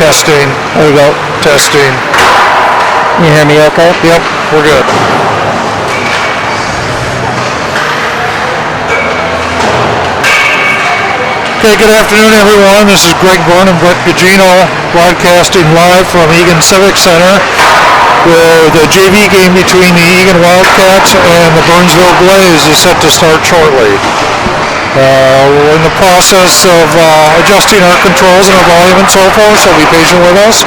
Testing. There we go. Testing. Can you hear me okay? Yep, we're good. Okay, good afternoon, everyone. This is Greg Byrne and Brett Gugino broadcasting live from Eagan Civic Center, where the JV game between the Eagan Wildcats and the Burnsville Blaze is set to start shortly. We're in the process of adjusting our controls and our volume and so forth, so be patient with us.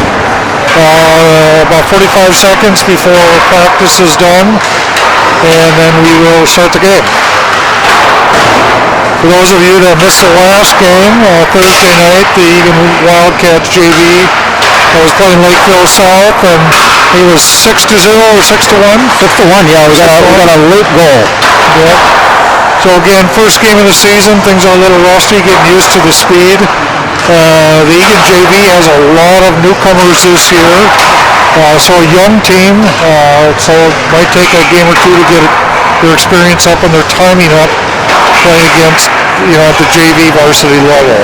About 45 seconds before practice is done, and then we will start the game. For those of you that missed the last game, Thursday night, the Eagan Wildcats JV was playing Lakeville South, and it was 6-0 or 6-1? 6-1, yeah, we got a late goal. Yep. So again, first game of the season, things are a little rusty, getting used to the speed. The Eagan JV has a lot of newcomers this year, so a young team, so it might take a game or two to get their experience up and their timing up, playing against, at the JV varsity level.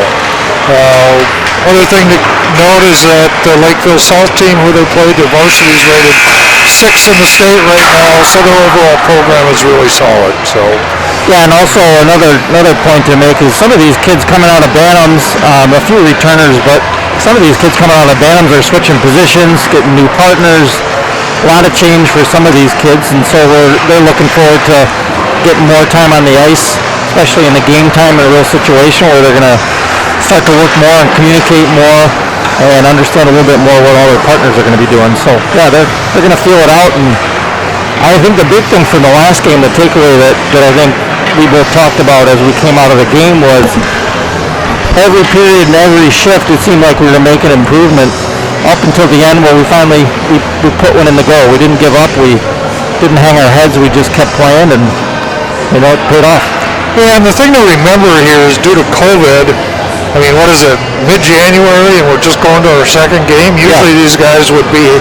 Other thing to note is that the Lakeville South team, who they played, their varsity is rated 6th in the state right now, so their overall program is really solid. So. Yeah, and also another point to make is some of these kids coming out of Bantams, a few returners, but some of these kids coming out of Bantams are switching positions, getting new partners, a lot of change for some of these kids, and so they're looking forward to getting more time on the ice, especially in the game time in a real situation where they're going to start to work more and communicate more and understand a little bit more what all their partners are going to be doing. So yeah, they're going to feel it out, and I think the big thing from the last game, the takeaway that I think we both talked about as we came out of the game was every period and every shift it seemed like we were making improvement up until the end where we finally we put one in the goal. We didn't give up, we didn't hang our heads, we just kept playing, and it paid off. Yeah, and the thing to remember here is due to COVID, I mean, what is it, mid-January, and we're just going to our second game? Usually these guys would be,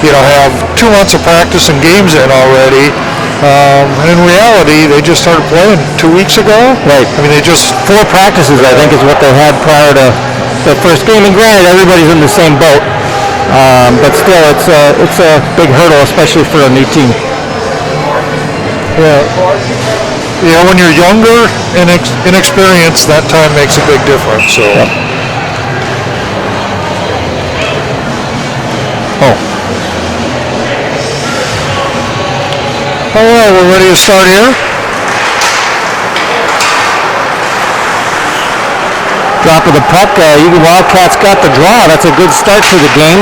have 2 months of practice and games in already. And in reality, they just started playing 2 weeks ago. Right. I mean, they just 4 practices, I think, is what they had prior to the first game. And granted, everybody's in the same boat, but still, it's a big hurdle, especially for a new team. Yeah, when you're younger and inexperienced, that time makes a big difference. So. Yep. All right, we're ready to start here. Drop of the puck. Eagan Wildcats got the draw. That's a good start to the game.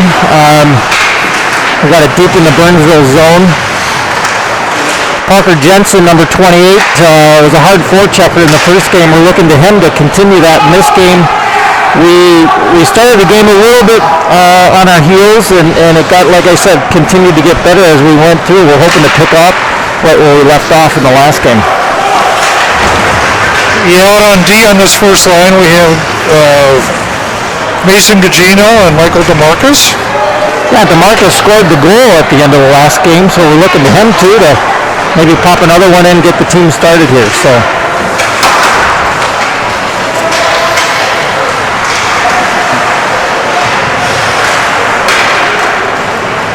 We got it deep in the Burnsville zone. Parker Jensen, number 28, was a hard forechecker in the first game. We're looking to him to continue that in this game. We started the game a little bit on our heels, and it got, like I said, continued to get better as we went through. We're hoping to pick up right where we left off in the last game. Yeah, out on D on this first line, we have Mason Gugino and Michael DeMarcus. Yeah, DeMarcus scored the goal at the end of the last game, so we're looking to him too to maybe pop another one in, get the team started here. So.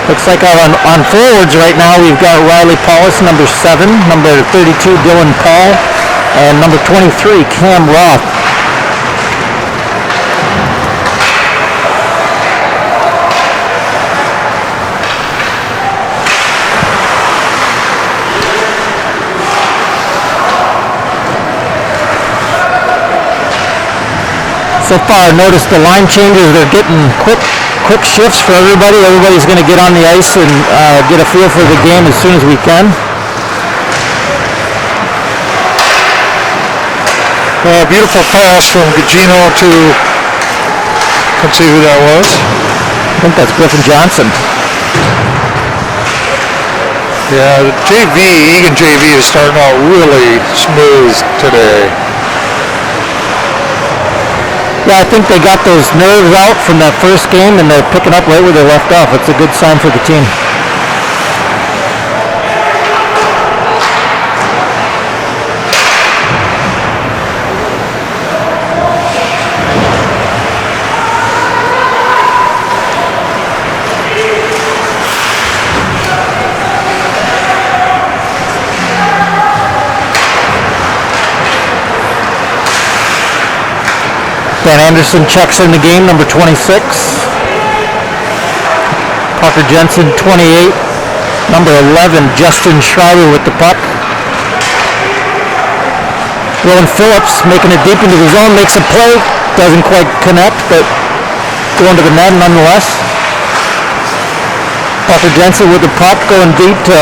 Looks like on forwards right now we've got Riley Paulus, number 7, number 32 Dylan Paul, and number 23 Cam Roth. So far, notice the line changes, they're getting quick shifts for everybody. Everybody's going to get on the ice and get a feel for the game as soon as we can. Beautiful pass from Gugino to, let's see who that was. I think that's Griffin Johnson. Yeah, the Eagan JV is starting out really smooth today. Yeah, I think they got those nerves out from that first game and they're picking up right where they left off. It's a good sign for the team. Dan Anderson checks in the game, number 26. Parker Jensen, 28. Number 11, Justin Schreiber with the puck. Rowan Phillips making it deep into the zone, makes a play. Doesn't quite connect, but going to the net nonetheless. Parker Jensen with the puck, going deep to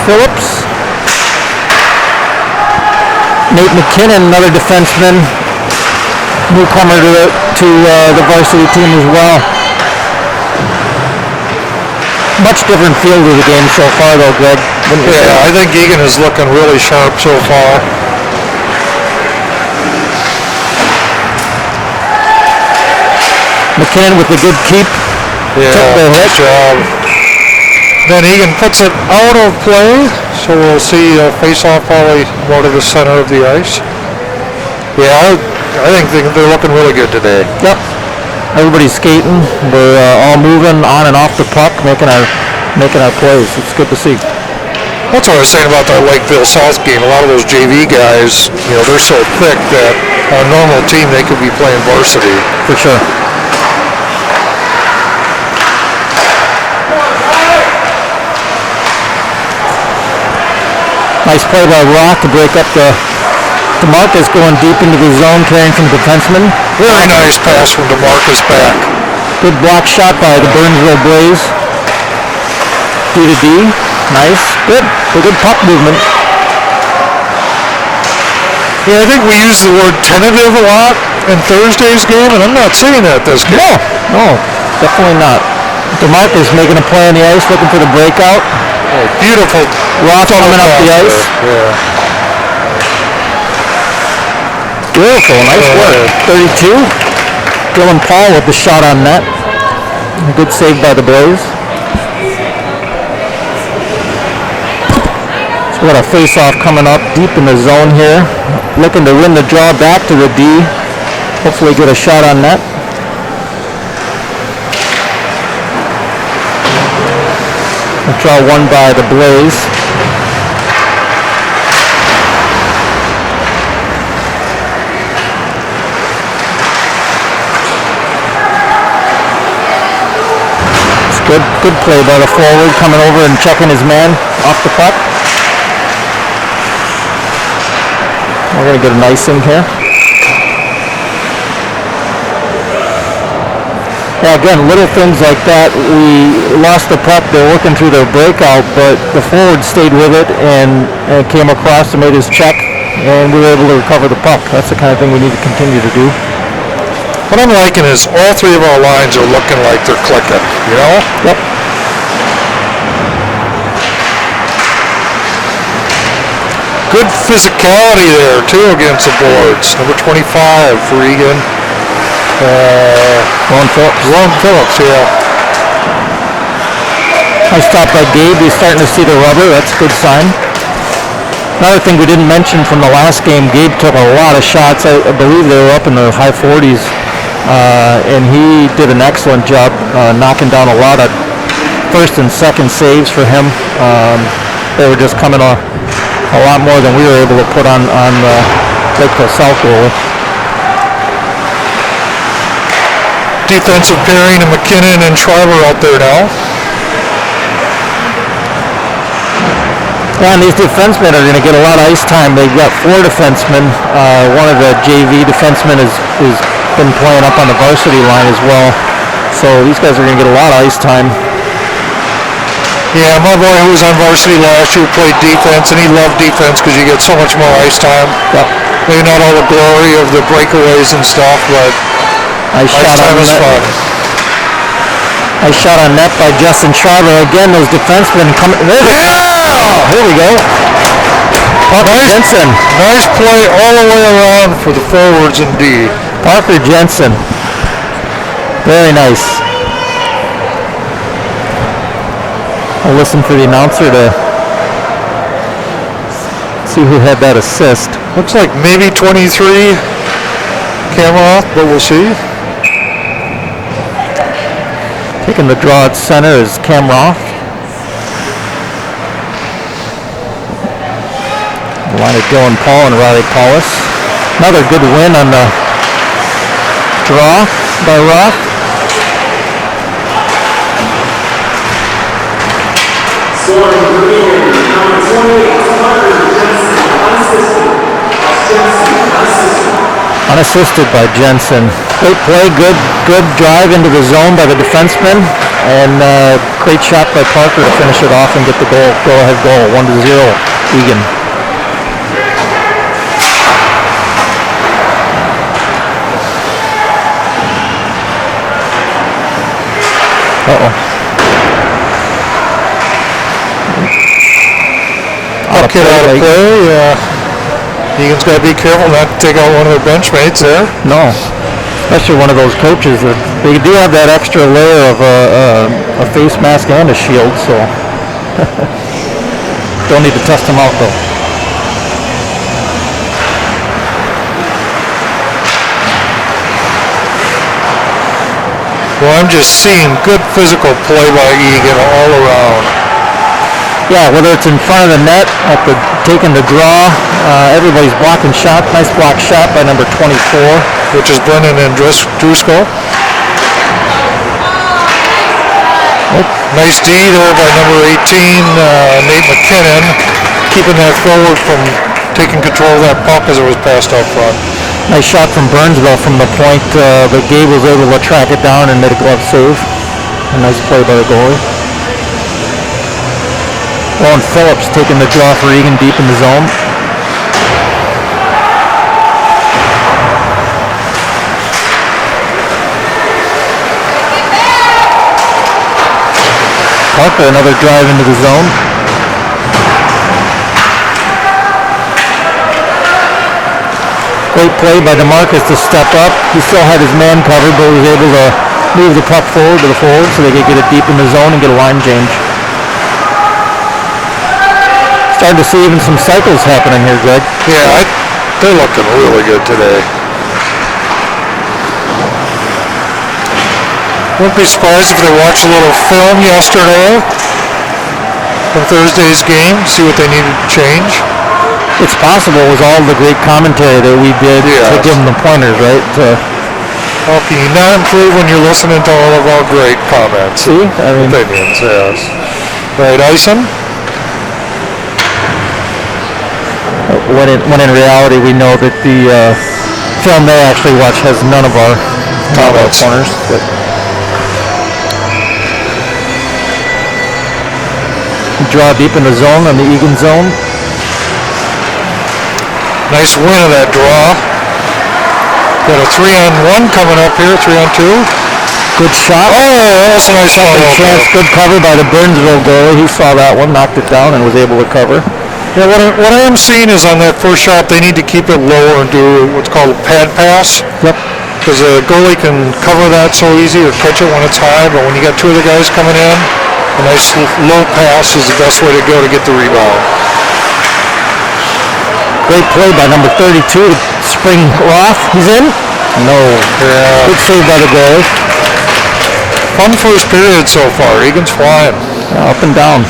Phillips. Nate McKinnon, another defenseman, newcomer to the varsity team as well. Much different feel to the game so far, though, Greg. Yeah, I think Eagan is looking really sharp so far. McKinnon with a good keep. Yeah, good job. Then Eagan puts it out of play, so we'll see face-off probably more to the center of the ice. Yeah, I think they're looking really good today. Yep. Everybody's skating. We're all moving on and off the puck, making our plays. It's good to see. That's what I was saying about that Lakeville South game. A lot of those JV guys, they're so thick that on a normal team they could be playing varsity. For sure. Nice play by Rock to break up the DeMarcus going deep into the zone, carrying from the defenseman. Very nice pass from DeMarcus back. Good block shot by the Burnsville Blaze. D to D. Nice. Good. Good puck movement. Yeah, I think we use the word tentative a lot in Thursday's game, and I'm not seeing that this game. No, definitely not. DeMarcus making a play on the ice, looking for the breakout. Oh, beautiful. Rock coming up the ice. Yeah. Beautiful, nice work. 32. Dylan Paul with the shot on net. A good save by the Blaze. So we got a face-off coming up deep in the zone here. Looking to win the draw back to the D. Hopefully get a shot on net. A draw won by the Blaze. Good play by the forward, coming over and checking his man off the puck. We're going to get an icing here. Yeah, again, little things like that. We lost the puck. They're working through their breakout, but the forward stayed with it and came across and made his check, and we were able to recover the puck. That's the kind of thing we need to continue to do. What I'm liking is all three of our lines are looking like they're clicking, Yep. Good physicality there, too, against the boards. Number 25 for Eagan. Ron Phillips, yeah. Nice stop by Gabe. He's starting to see the rubber. That's a good sign. Another thing we didn't mention from the last game, Gabe took a lot of shots. I believe they were up in the high 40s. And he did an excellent job knocking down a lot of first and second saves for him. They were just coming a lot more than we were able to put on the Lakeville South goal. Defensive pairing of McKinnon and Schreiber out there now. Yeah, and these defensemen are going to get a lot of ice time. They've got 4 defensemen. One of the JV defensemen is been playing up on the varsity line as well. So these guys are going to get a lot of ice time. Yeah, my boy who was on varsity last year played defense, and he loved defense because you get so much more ice time. Yep. Maybe not all the glory of the breakaways and stuff, but ice time is fun. Nice shot on net by Justin Schreiber. Again, those defensemen coming. Yeah! Here we go. Parker Jensen. Nice play all the way around for the forwards in D. Parker Jensen. Very nice. I'll listen for the announcer to see who had that assist. Looks like maybe 23 camera off, but we'll see. Taking the draw at center is Kamroff. The line of Dylan Paul and Riley Paulus. Another good win on the Draw by Roth. Scoring for Eagan, number 28, Parker Jensen, Unassisted by Jensen. Great play, good drive into the zone by the defenseman, and great shot by Parker to finish it off and get the goal, go-ahead goal, 1-0, Eagan. Out of play, yeah. Egan's got to be careful not to take out one of their bench mates there. No, especially one of those coaches. They do have that extra layer of a face mask and a shield, so don't need to test them out though. Well, I'm just seeing good physical play by Eagan all around. Yeah, whether it's in front of the net, taking the draw, everybody's blocking shot. Nice block shot by number 24. Which is Brennan and Drusko. Nice D there by number 18, Nate McKinnon, keeping that forward from taking control of that puck as it was passed out front. Nice shot from Burnsville from the point, but Gabe was able to track it down and made a glove save. A nice play by the goalie. Owen Phillips taking the draw for Eagan deep in the zone. Parker, another drive into the zone. Great play by DeMarcus to step up. He still had his man covered, but was able to move the puck forward to the forward so they could get it deep in the zone and get a line change. Starting to see even some cycles happening here, Greg. Yeah, they're looking really good today. Wouldn't be surprised if they watched a little film yesterday from Thursday's game, see what they needed to change. It's possible with all the great commentary that we did to give them the pointers, right? How can you not improve when you're listening to all of our great comments? See? I mean, opinions, yes. Right, Ison? When in reality we know that the film they actually watch has none of our corners. But draw deep in the zone on the Eagan zone. Nice win of that draw. Got a 3-on-1 coming up here, 3-on-2. Good shot. Oh, that's a nice chance. Good cover by the Burnsville goalie. He saw that one, knocked it down, and was able to cover. Yeah, what I am seeing is on that first shot, they need to keep it lower and do what's called a pad pass. Yep. Because a goalie can cover that so easy or catch it when it's high, but when you got two of the guys coming in, a nice low pass is the best way to go to get the rebound. Great play by number 32 to spring Roth. He's in? No. Yeah. Good save by the goalie. Fun first period so far. Egan's flying. Yeah, up and down.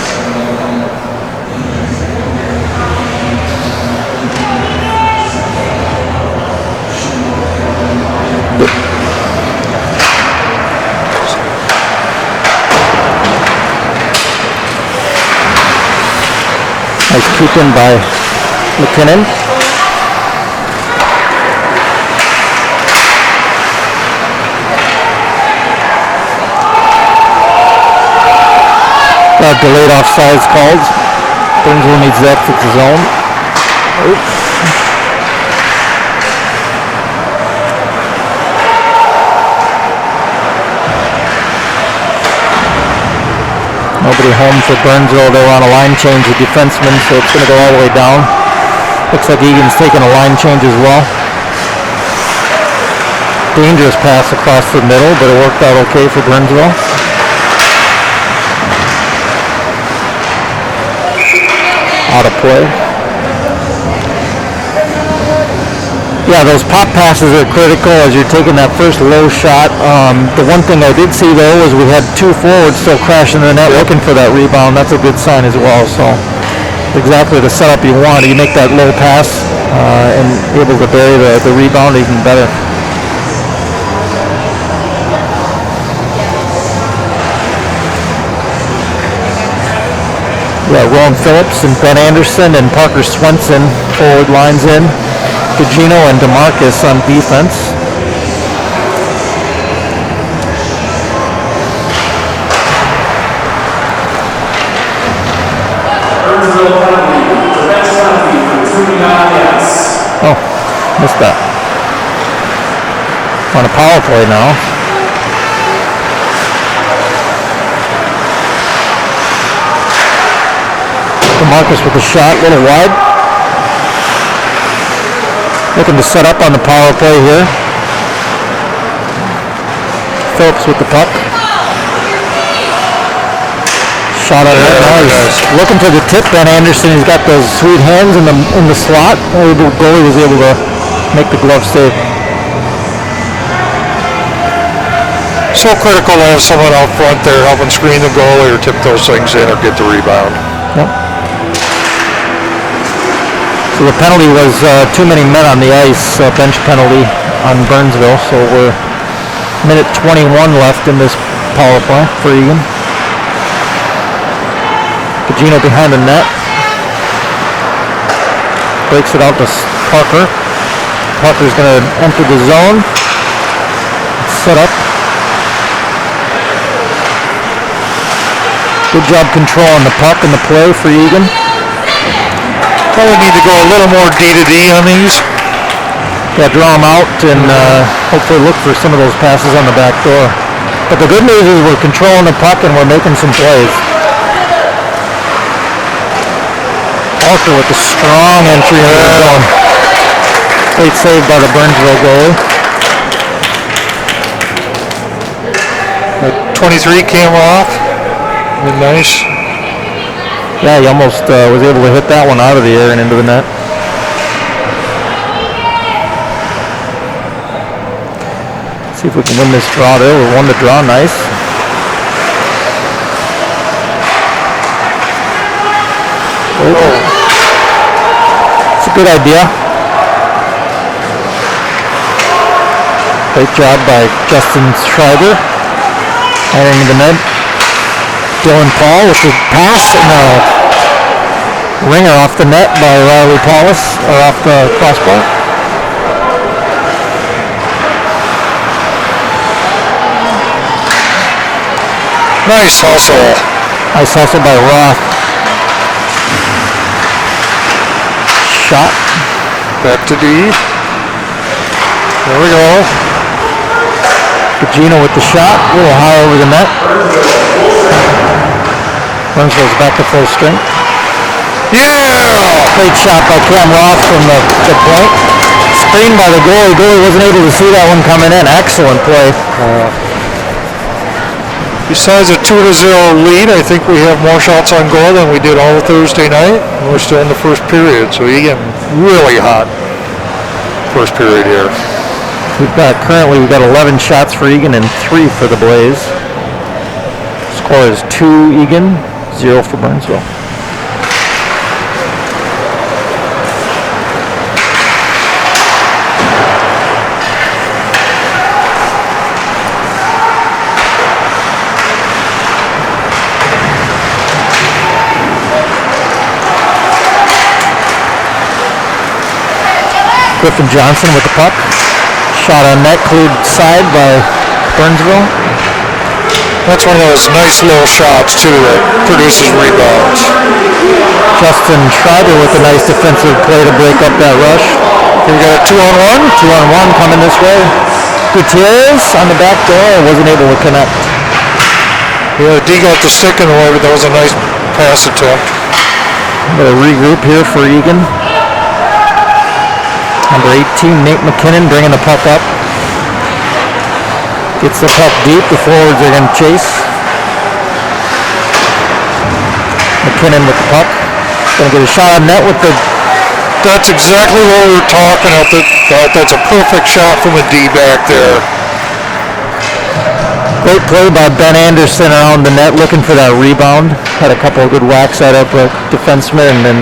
Nice keep in by McKinnon. Delayed offsides called. Burnsville needs to exit the zone. Oops. Nobody home for Burnsville. They were on a line change with defensemen, so it's going to go all the way down. Looks like Egan's taking a line change as well. Dangerous pass across the middle, but it worked out okay for Burnsville. Out of play. Yeah, those pop passes are critical as you're taking that first low shot. The one thing I did see though was we had two forwards still crashing the net looking for that rebound. That's a good sign as well. So exactly the setup you want. You make that low pass and able to bury the rebound even better. We got Rowan Phillips and Ben Anderson and Parker Swenson forward lines in. Gugino and DeMarcus on defense. Burnsville penalty, defense penalty for 2 yards. Oh, missed that. On a power play now. DeMarcus with a shot, a little wide. Looking to set up on the power play here. Phillips with the puck. Shot on it now. He's looking for the tip. Ben Anderson, he's got those sweet hands in the slot. The goalie was able to make the glove save. So critical to have someone out front there helping screen the goalie or tip those things in or get the rebound. Yep. So the penalty was too many men on the ice, bench penalty on Burnsville. So we're minute 21 left in this power play for Eagan. Gugino behind the net. Breaks it out to Parker. Parker's going to enter the zone. Set up. Good job controlling the puck and the play for Eagan. Probably need to go a little more D-to-D on these. Yeah, draw them out and hopefully look for some of those passes on the back door. But the good news is we're controlling the puck and we're making some plays. Parker with a strong entry into the zone. Great save by the Burnsville goalie. 23 came off. Nice. Yeah, he almost was able to hit that one out of the air and into the net. See if we can win this draw there. We won the draw, nice. Oh. It's a good idea. Great job by Justin Schreiber. Entering the net. Dylan Paul with the pass and a ringer off the net by Riley Paulus, or off the crossbar. Nice hustle. Nice hustle by Roth. Shot. Back to D. There we go. Gugino with the shot, a little high over the net. Burnsville's back to full strength. Yeah! Great shot by Cam Roth from the point. Screened by the goalie. Goalie wasn't able to see that one coming in. Excellent play. Besides a 2-0 lead, I think we have more shots on goal than we did all of Thursday night. We're still in the first period, so Eagan really hot first period here. Currently we've got 11 shots for Eagan and 3 for the Blaze. Score is 2 Eagan, 0 for Burnsville. Griffin Johnson with the puck. Shot on net, cleared side by Burnsville. That's one of those nice little shots, too, that produces rebounds. Justin Schreiber with a nice defensive play to break up that rush. Here we got a 2-on-1. 2-on-1 coming this way. Gutierrez on the back door, wasn't able to connect. Yeah, D got the stick in the way, but that was a nice pass attempt. Got a regroup here for Eagan. Number 18, Nate McKinnon bringing the puck up. Gets the puck deep. The forwards are going to chase. McKinnon with the puck. Going to get a shot on net with the... That's exactly what we were talking about. That's a perfect shot from a D back there. Great play by Ben Anderson around the net looking for that rebound. Had a couple of good whacks at it, but defenseman, and then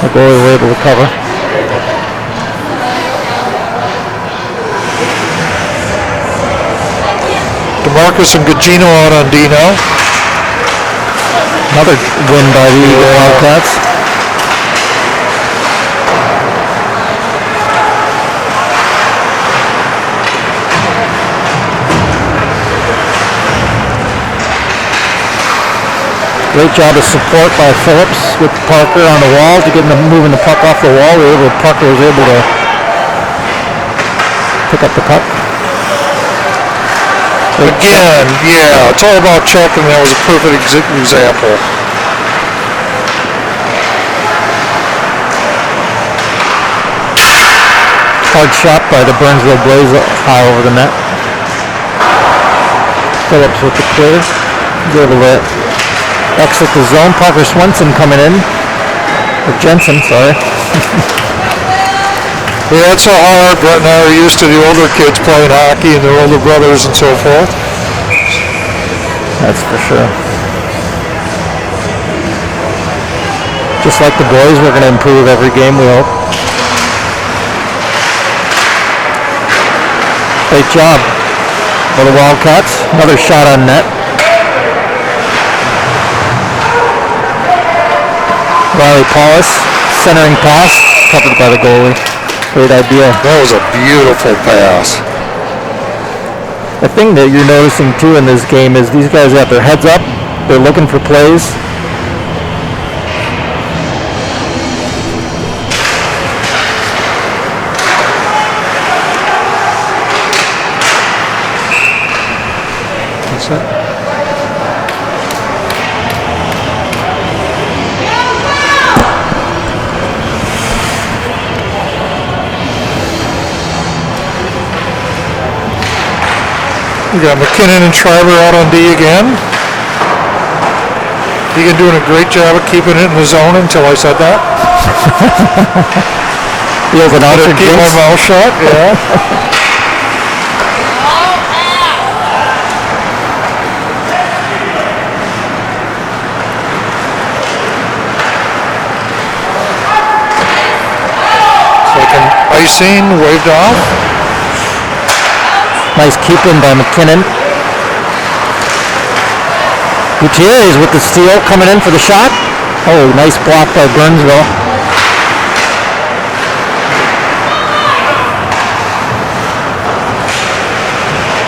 the goalie were able to cover. DeMarcus and Gugino out on D now. Another win by the Eagle Wildcats. Great job of support by Phillips with Parker on the wall to get moving the puck off the wall. Parker was able to pick up the puck. Again, yeah, it's all about checking. That was a perfect example. Hard shot by the Burnsville Blaze high over the net. Phillips with the clear. He's able to exit the zone. Parker Swenson coming in. Or Jensen, sorry. Yeah, it's so hard. Brett and I are used to the older kids playing hockey and their older brothers and so forth. That's for sure. Just like the boys, we're going to improve every game, we hope. Great job for the Wildcats. Another shot on net. Riley Paulus, centering pass, covered by the goalie. Great idea. That was a beautiful pass. The thing that you're noticing too in this game is these guys have their heads up. They're looking for plays. What's that? We got McKinnon and Schreiber out on D again. Eagan doing a great job of keeping it in the zone until I said that. Feels an altered Keep my mouth shut, yeah. It's like an icing waved off. Nice keeping by McKinnon. Gutierrez with the steal coming in for the shot. Oh, nice block by Burnsville.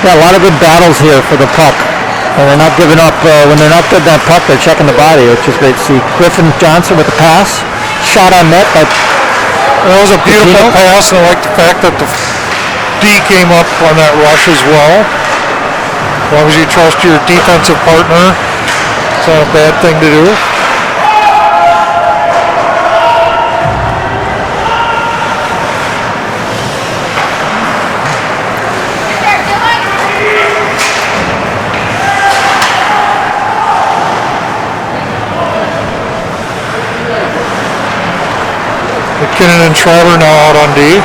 Yeah, a lot of good battles here for the puck. And they're not giving up. When they're not good that puck, they're checking the body, which is great to see. Griffin Johnson with the pass. Shot on net by... That was a beautiful pass, and I like the fact that the D came up on that rush as well. As long as you trust your defensive partner, it's not a bad thing to do. McKinnon and Schreiber now out on D.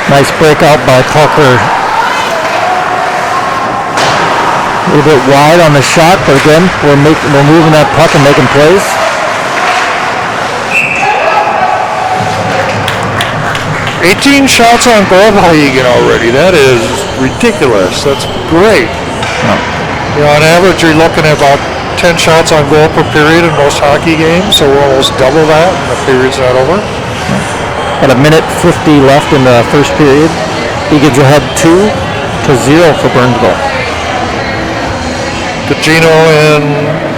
Nice breakout by Parker. A little bit wide on the shot, but again, we're moving that puck and making plays. $18 shots on goal by Eagan already. That is ridiculous. That's great. Oh. You know, on average, you're looking at about 10 shots on goal per period in most hockey games, so we're almost double that, and the period's not over. At a minute 50 left in the first period. Eagan's ahead 2-0 for Burnsville. Gugino and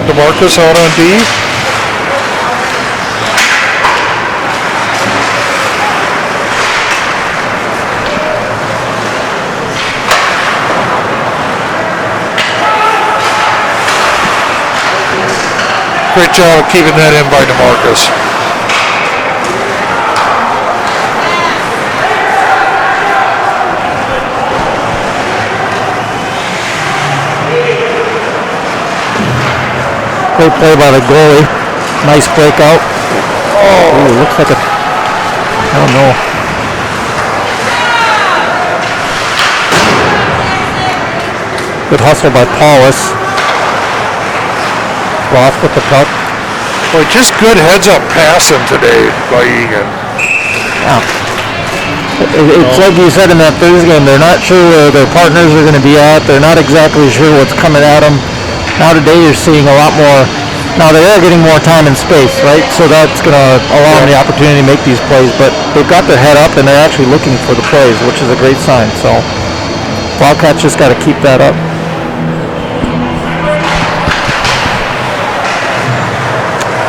DeMarcus out on D. Great job of keeping that in by DeMarcus. Great play by the goalie. Nice breakout. Oh, ooh, looks like I don't know. Good hustle by Paulus. Ross with the puck. Boy, just good heads-up passing today by Eagan. Yeah. It's like you said in that Thursday game, they're not sure where their partners are going to be at. They're not exactly sure what's coming at them. Now today you're seeing a lot more. Now they are getting more time and space, right? So that's going to allow them the opportunity to make these plays. But they've got their head up and they're actually looking for the plays, which is a great sign. So Wildcats just got to keep that up.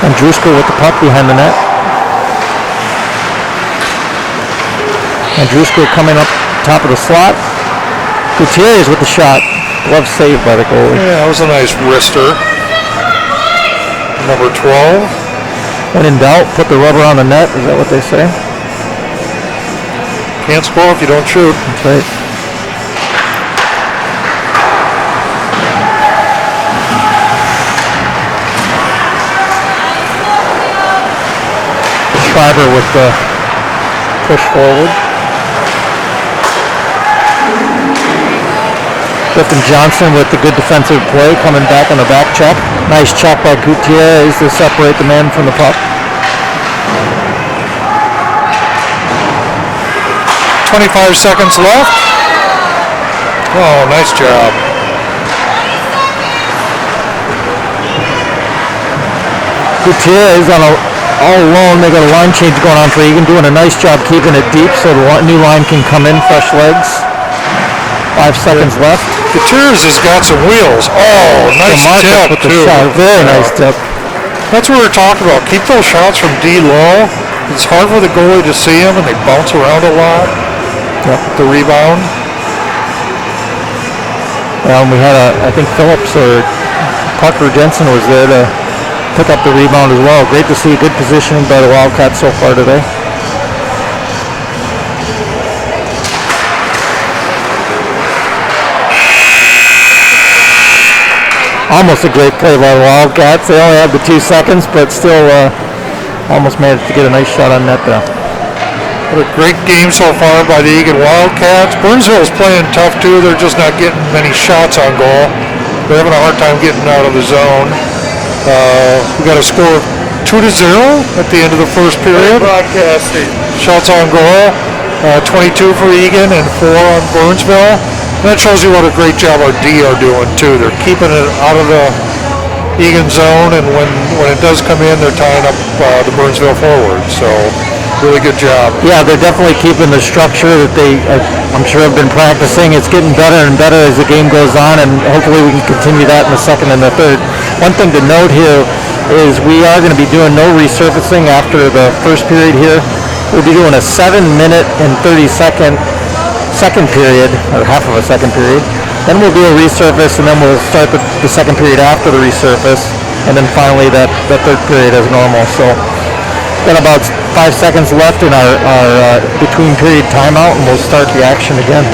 And Druska with the puck behind the net. And Druska coming up top of the slot. Gutierrez with the shot. Glove saved by the goalie. Yeah, that was a nice wrister. Number 12. When in doubt, put the rubber on the net. Is that what they say? Can't score if you don't shoot. That's right. Schreiber with the push forward. Griffin Johnson with the good defensive play coming back on the back check. Nice check by Gutierrez to separate the man from the puck. 25 seconds left. Oh, nice job. Gutierrez on all alone. They got a line change going on for Eagan, doing a nice job keeping it deep so the new line can come in, fresh legs. 5 seconds left. Gutierrez has got some wheels. Oh, nice tip with the too. shot. Very nice tip. That's what we're talking about. Keep those shots from D low. It's hard for the goalie to see them, and they bounce around a lot. Yep. The rebound. We had I think Phillips or Parker Jensen was there to pick up the rebound as well. Great to see good positioning by the Wildcats so far today. Almost a great play by the Wildcats. They only had the 2 seconds, but still almost managed to get a nice shot on net there. What a great game so far by the Eagan Wildcats. Burnsville's playing tough too. They're just not getting many shots on goal. They're having a hard time getting out of the zone. We got a score of 2-0 at the end of the first period. Broadcasting. Shots on goal, 22 for Eagan and 4 on Burnsville. And that shows you what a great job our D are doing too. They're keeping it out of the Eagan zone, and when it does come in, they're tying up the Burnsville forward. So really good job. Yeah, they're definitely keeping the structure that they, I'm sure, have been practicing. It's getting better and better as the game goes on, and hopefully we can continue that in the second and the third. One thing to note here is we are going to be doing no resurfacing after the first period here. We'll be doing a 7-minute and 30-second second period, or half of a second period. Then we'll do a resurface, and then we'll start the second period after the resurface, and then finally that third period as normal. So got about 5 seconds left in our between period timeout, and we'll start the action again.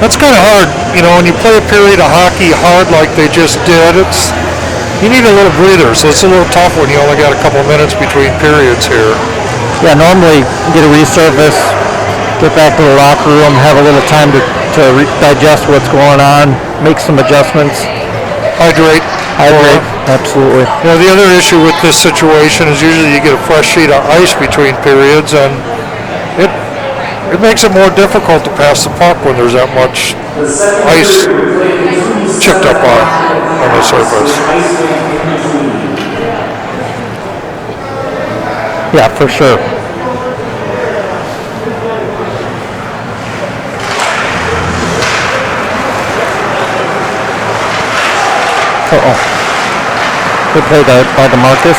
That's kind of hard, when you play a period of hockey hard like they just did. You need a little breather, so it's a little tough when you only got a couple minutes between periods here. Yeah, normally get a resurface, get back to the locker room, have a little time to digest what's going on, make some adjustments. Hydrate. Absolutely. The other issue with this situation is usually you get a fresh sheet of ice between periods, and it makes it more difficult to pass the puck when there's that much ice chipped up on the surface. Yeah, for sure. Good play by DeMarcus.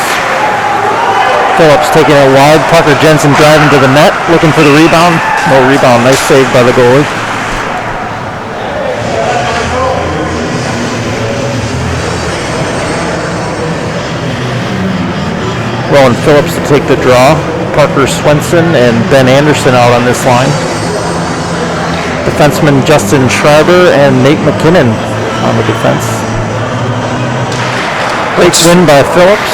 Phillips taking it wide. Parker Jensen driving to the net, looking for the rebound. No rebound. Nice save by the goalie. Rowan Phillips to take the draw. Parker Swenson and Ben Anderson out on this line. Defenseman Justin Schreiber and Nate McKinnon on the defense. Great win by Phillips.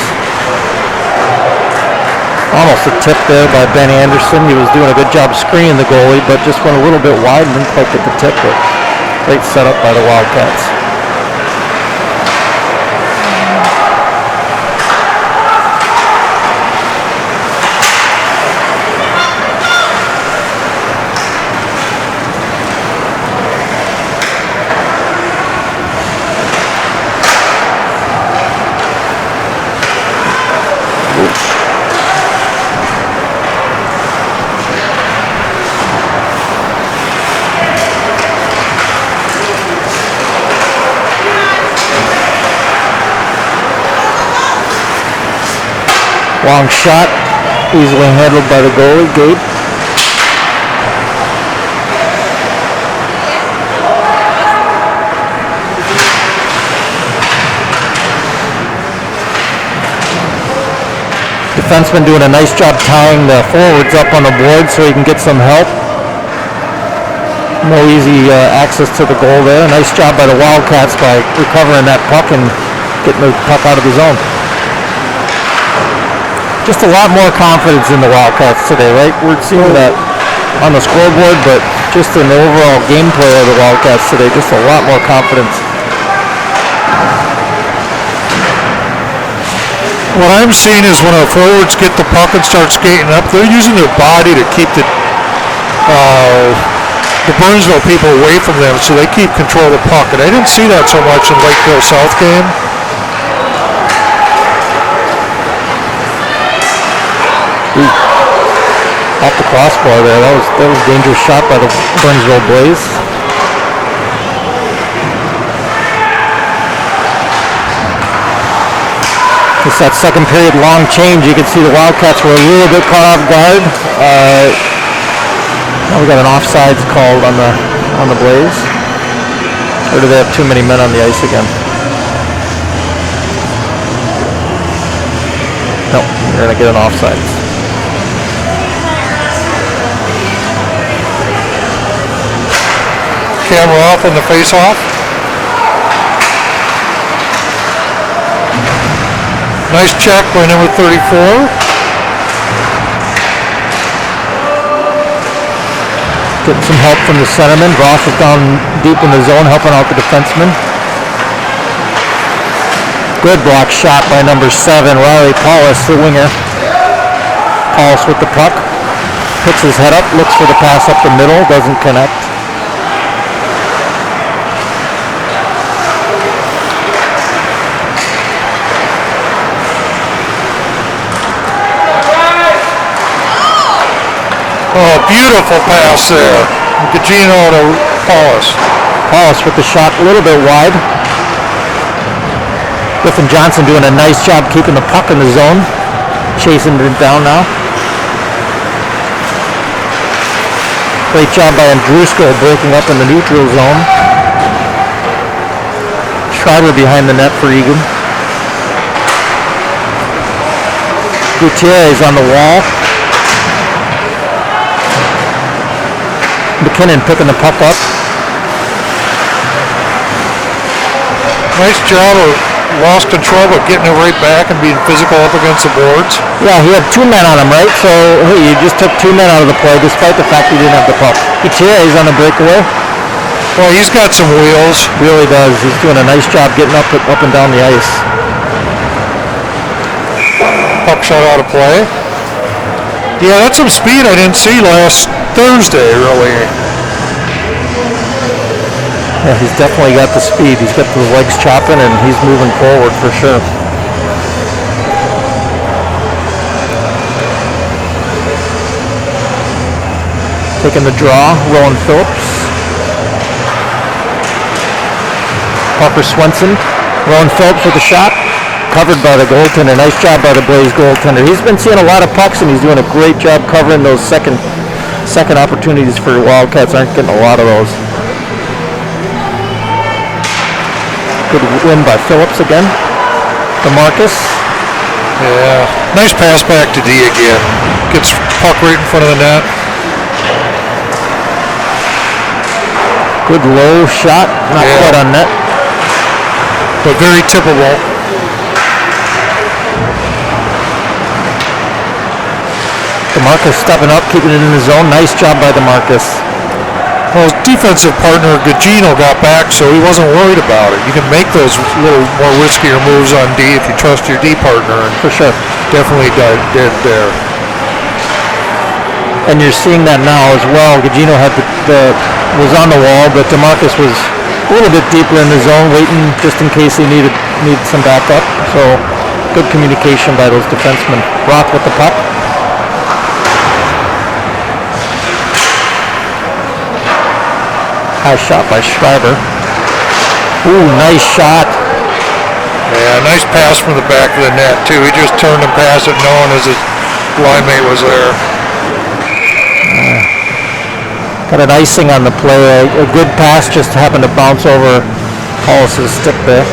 Almost a tip there by Ben Anderson. He was doing a good job screening the goalie, but just went a little bit wide and didn't quite get the tip. But Great setup by the Wildcats. Long shot, easily handled by the goalie, Gabe. Defenseman doing a nice job tying the forwards up on the board so he can get some help. No easy access to the goal there. Nice job by the Wildcats by recovering that puck and getting the puck out of the zone. Just a lot more confidence in the Wildcats today, right? We're seeing that on the scoreboard, but just in the overall gameplay of the Wildcats today, just a lot more confidence. What I'm seeing is when our forwards get the puck and start skating up, they're using their body to keep the Burnsville people away from them, so they keep control of the puck. And I didn't see that so much in Lakeville South game. Off the crossbar there. That was a dangerous shot by the Burnsville Boys. It's that second period long change. You can see the Wildcats were a little bit caught off guard. Now we got an offsides called on the Blaze. Or do they have too many men on the ice again? No, we're gonna get an offsides. Camera off on the face-off. Nice check by number 34. Getting some help from the centerman. Ross is down deep in the zone helping out the defenseman. Good block shot by number 7, Riley Paulus, the winger. Paulus with the puck. Puts his head up, looks for the pass up the middle, doesn't connect. Oh, beautiful pass there. Gugino to Paulus. Paulus with the shot a little bit wide. Griffin Johnson doing a nice job keeping the puck in the zone. Chasing it down now. Great job by Andrusko breaking up in the neutral zone. Schreiber behind the net for Eagan. Gutierrez on the wall. McKinnon picking the puck up. Nice job of lost control, but getting it right back and being physical up against the boards. Yeah, he had 2 men on him, right? So, hey, you just took 2 men out of the play despite the fact he didn't have the puck. Gutierrez on the breakaway. Well, he's got some wheels. Really does. He's doing a nice job getting up and down the ice. Puck shot out of play. Yeah, that's some speed I didn't see last Thursday, really. Yeah, he's definitely got the speed. He's got the legs chopping and he's moving forward for sure. Taking the draw, Rowan Phillips. Parker Swenson. Rowan Phillips with a shot. Covered by the goaltender. Nice job by the Blaze goaltender. He's been seeing a lot of pucks and he's doing a great job covering those second opportunities for Wildcats. Aren't getting a lot of those. Good win by Phillips again. DeMarcus. Yeah. Nice pass back to D again. Gets puck right in front of the net. Good low shot. Not quite on net. But very tippable. DeMarcus stepping up, keeping it in the zone. Nice job by DeMarcus. Well, his defensive partner, Gugino, got back, so he wasn't worried about it. You can make those little more riskier moves on D if you trust your D partner, and For sure. definitely did there. And you're seeing that now as well. Gugino had was on the wall, but DeMarcus was a little bit deeper in the zone, waiting just in case he needed some backup. So good communication by those defensemen. Rock with the puck. High shot by Schreiber. Ooh, nice shot. Yeah, nice pass from the back of the net, too. He just turned and passed it knowing his line mate was there. Got an icing on the play. A good pass just happened to bounce over Hollis' stick there.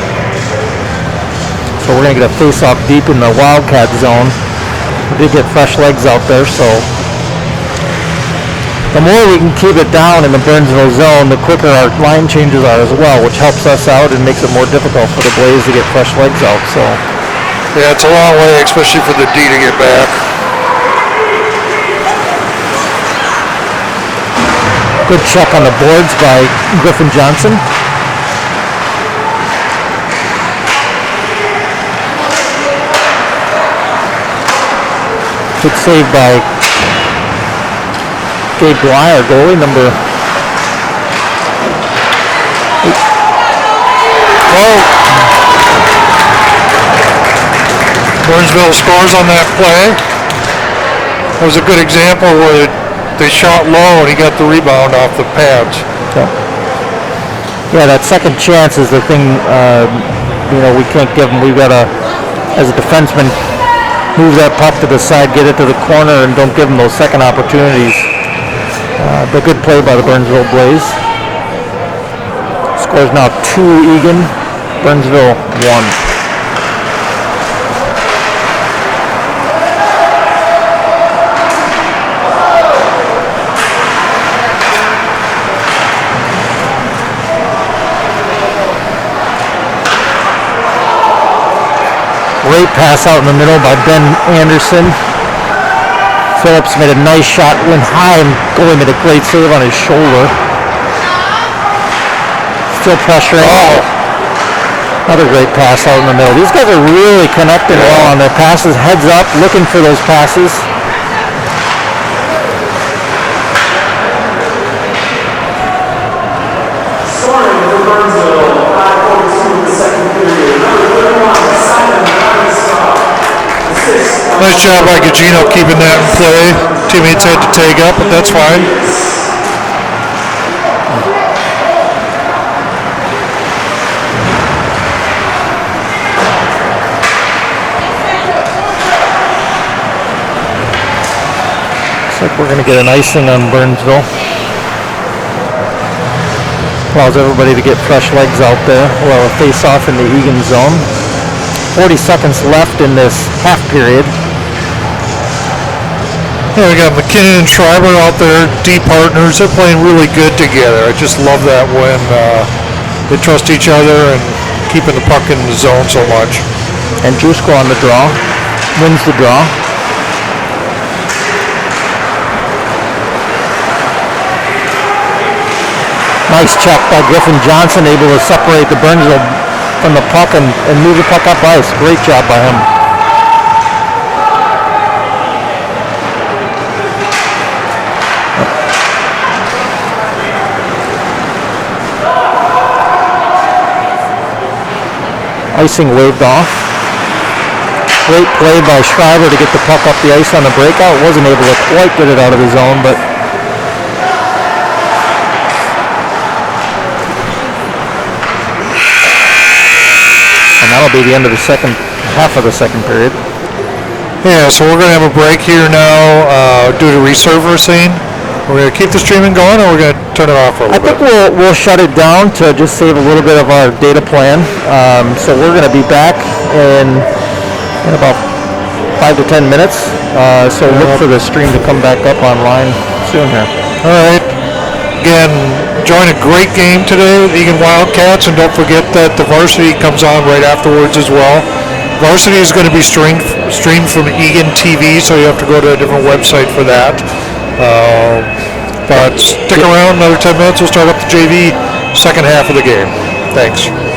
So we're going to get a face-off deep in the Wildcat zone. We did get fresh legs out there, so the more we can keep it down in the Burnsville zone, the quicker our line changes are as well, which helps us out and makes it more difficult for the Blaze to get fresh legs out. So yeah, it's a long way, especially for the D to get back. Good check on the boards by Griffin Johnson. Good save by Gabe Dwyer, goalie number. Well, Burnsville scores on that play. That was a good example where they shot low and he got the rebound off the pads. Yeah, that second chance is the thing, we can't give them. We've got to, as a defenseman, move that puck to the side, get it to the corner, and don't give them those second opportunities. But good play by the Burnsville Blaze. Scores now 2 Eagan, Burnsville 1. Great pass out in the middle by Ben Anderson. Phillips made a nice shot, went high, and goalie made a great save on his shoulder. Still pressuring. Oh. Another great pass out in the middle. These guys are really connecting well on their passes. Heads up, looking for those passes. Scoring for Burnsville, 5:42 in the second period. Number 31, Simon Stop. Assist. Nice job by Gugino keeping that in play. Teammates had to take up, but that's fine. Looks like we're going to get an icing on Burnsville. Allows everybody to get fresh legs out there. We'll have a face-off in the Eagan zone. 40 seconds left in this half period. Yeah, we got McKinnon and Schreiber out there, D partners. They're playing really good together. I just love that when they trust each other and keeping the puck in the zone so much. And Jusko on the draw. Wins the draw. Nice check by Griffin Johnson, able to separate the Burnsville from the puck and move the puck up ice. Great job by him. Icing waved off. Great play by Schreiber to get the puck up the ice on the breakout. Wasn't able to quite get it out of the zone, but that'll be the end of the second half of the second period. Yeah, so we're going to have a break here now due to resurfacing. We're going to keep the streaming going, or we're going to turn it off for a I little think we'll shut it down to just save a little bit of our data plan. So we're going to be back in about 5 to 10 minutes. So look for the stream to come back up online soon here. All right. Again, enjoying a great game today with Eagan Wildcats, and don't forget that the varsity comes on right afterwards as well. Varsity is going to be streamed from Eagan TV, so you have to go to a different website for that. But stick around another 10 minutes. We'll start up the JV second half of the game. Thanks.